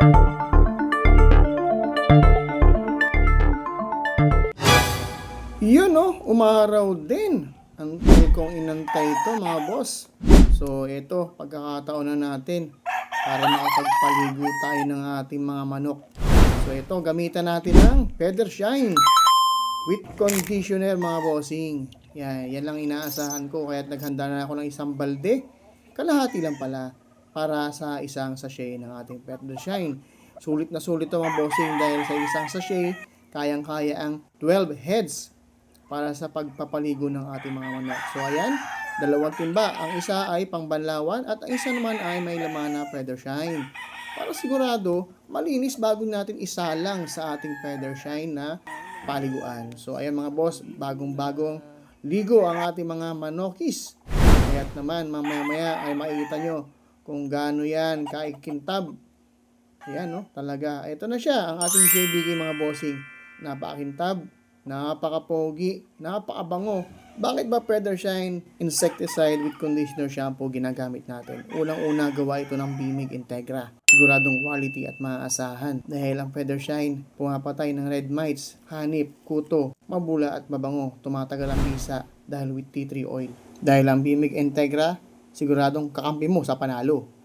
Yun no, umaraw din. Ang tagal kong inantay ito mga boss. So ito, pagkakataon na natin para makapagpaligo tayo ng ating mga manok. So ito, gamitan natin ng Feather Shine with conditioner mga bossing. Yan lang inaasahan ko, kaya naghanda na ako ng isang balde. Kalahati lang pala para sa isang sachet ng ating Feather Shine. Sulit na sulit ito mga bossing dahil sa isang sachet, kayang-kaya ang 12 heads para sa pagpapaligo ng ating mga manok. So ayan, dalawang timba. Ang isa ay pangbanlawan at ang isa naman ay may laman na Feather Shine. Para sigurado, malinis bago natin isalang sa ating Feather Shine na paliguan. So ayan mga boss, bagong-bagong ligo ang ating mga manokis. Kaya't naman, mamaya-maya ay makikita nyo kung gaano yan kaikintab. Ayan no, talaga. Ito na siya, ang ating JBK mga bossing. Napakakintab, napakapogi, napakabango. Bakit ba Feather Shine Insecticide with Conditioner Shampoo ginagamit natin? Unang-una, gawa ito ng Bimig Integra. Siguradong quality at maaasahan. Dahil ang Feather Shine, pumapatay ng red mites, hanip, kuto, mabula at mabango. Tumatagal ang bisa dahil with tea tree oil. Dahil ang Bimig Integra, siguradong kakampi mo sa panalo.